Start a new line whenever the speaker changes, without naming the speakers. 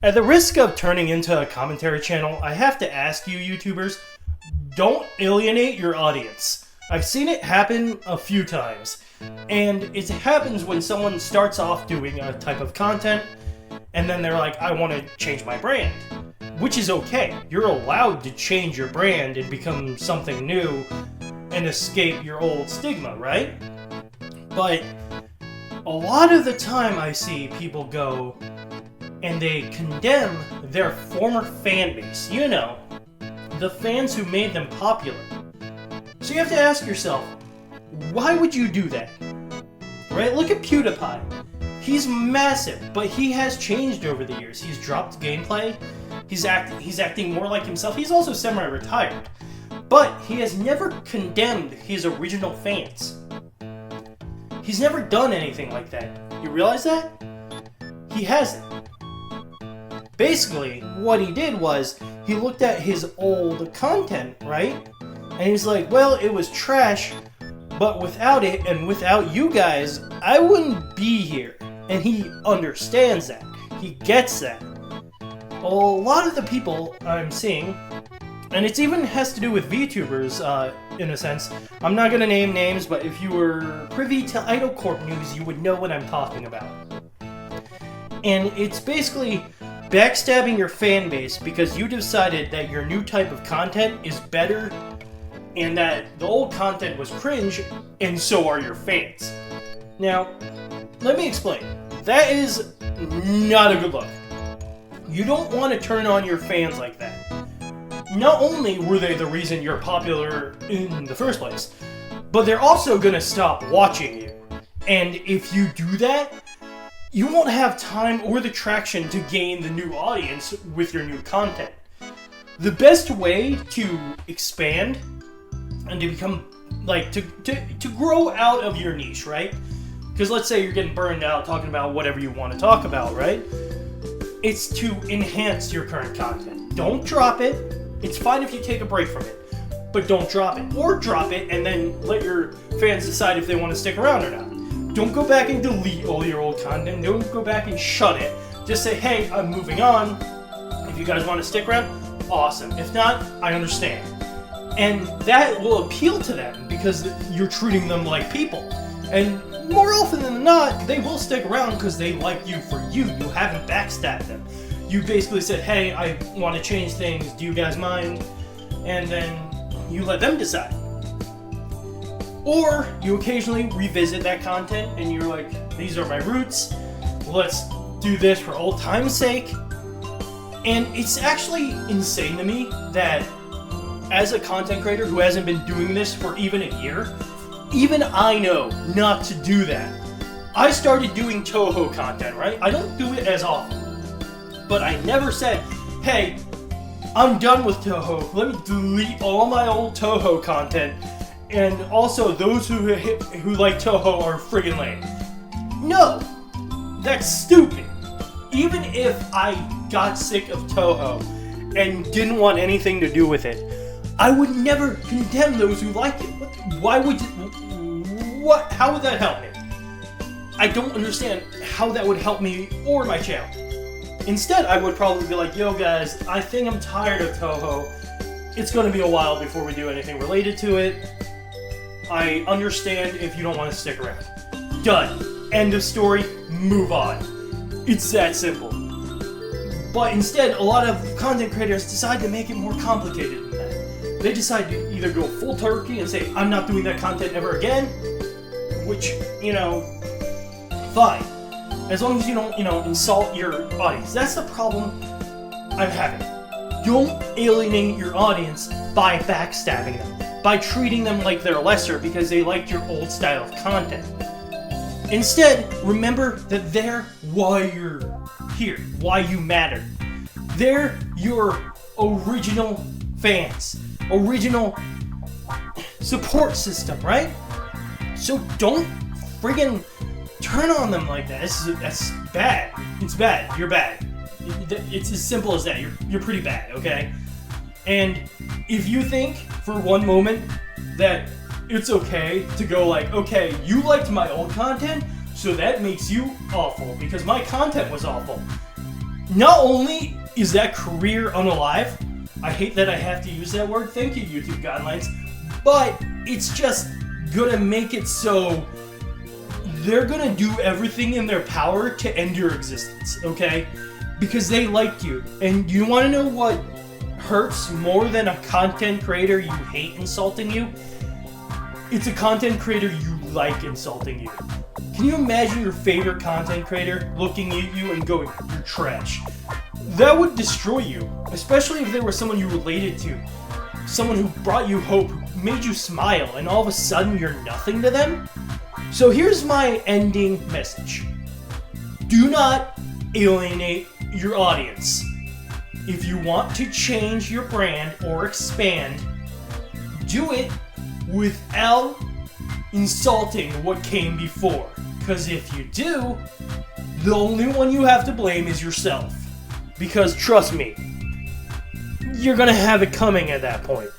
At the risk of turning into a commentary channel, I have to ask you YouTubers, don't alienate your audience. I've seen it happen a few times, and it happens when someone starts off doing a type of content, and then they're like, I want to change my brand. Which is okay. You're allowed to change your brand and become something new and escape your old stigma, right? But a lot of the time I see people go and they condemn their former fan base. You know, the fans who made them popular. So you have to ask yourself, why would you do that? Right? Look at PewDiePie. He's massive, but he has changed over the years. He's dropped gameplay. He's acting more like himself. He's also semi-retired. But he has never condemned his original fans. He's never done anything like that. You realize that? He hasn't. Basically, what he did was, he looked at his old content, right? And he's like, well, it was trash, but without it and without you guys, I wouldn't be here. And he understands that. He gets that. A lot of the people I'm seeing, and it even has to do with VTubers, in a sense. I'm not gonna name names, but if you were privy to Idol Corp news, you would know what I'm talking about. And it's basically backstabbing your fan base because you decided that your new type of content is better and that the old content was cringe, and so are your fans. Now, let me explain. That is not a good look. You don't want to turn on your fans like that. Not only were they the reason you're popular in the first place, but they're also going to stop watching you. And if you do that, you won't have time or the traction to gain the new audience with your new content. The best way to expand and to become, like, to grow out of your niche, right? Because let's say you're getting burned out talking about whatever you want to talk about, right? It's to enhance your current content. Don't drop it. It's fine if you take a break from it, but don't drop it. Or drop it and then let your fans decide if they want to stick around or not. Don't go back and delete all your old content. Don't go back and shut it. Just say, hey, I'm moving on. If you guys want to stick around, awesome. If not, I understand. And that will appeal to them because you're treating them like people. And more often than not, they will stick around because they like you for you. You haven't backstabbed them. You basically said, hey, I want to change things. Do you guys mind? And then you let them decide. Or you occasionally revisit that content and you're like, these are my roots. Let's do this for old time's sake. And it's actually insane to me that as a content creator who hasn't been doing this for even a year, even I know not to do that. I started doing Toho content, right? I don't do it as often. But I never said, hey, I'm done with Toho. Let me delete all my old Toho content. And also, those who like Toho are friggin' lame. No! That's stupid. Even if I got sick of Toho and didn't want anything to do with it, I would never condemn those who liked it. Why would you... What? How would that help me? I don't understand how that would help me or my channel. Instead, I would probably be like, yo guys, I think I'm tired of Toho. It's going to be a while before we do anything related to it. I understand if you don't want to stick around. Done. End of story. Move on. It's that simple. But instead, a lot of content creators decide to make it more complicated than that. They decide to either go full turkey and say, I'm not doing that content ever again, which, you know, fine. As long as you don't, insult your audience. That's the problem I'm having. Don't alienate your audience by backstabbing them, by treating them like they're lesser because they liked your old style of content. Instead, remember that they're why you're here, why you matter. They're your original fans, original support system, right? So don't friggin' turn on them like that. That's bad. It's bad. You're bad. It's as simple as that. You're pretty bad, okay? And if you think for one moment that it's okay to go like, okay, you liked my old content, so that makes you awful because my content was awful. not only is that career unalive, I hate that I have to use that word, thank you YouTube guidelines, but it's just gonna make it so they're gonna do everything in their power to end your existence, okay? Because they like you. And you wanna know what hurts more than a content creator you hate insulting you? It's a content creator you like insulting you. Can you imagine your favorite content creator looking at you and going, "You're trash"? That would destroy you, especially if there was someone you related to, someone who brought you hope, who made you smile, and all of a sudden you're nothing to them. So here's my ending message. Do not alienate your audience. If you want to change your brand or expand, do it without insulting what came before. Because if you do, the only one you have to blame is yourself. Because trust me, you're gonna have it coming at that point.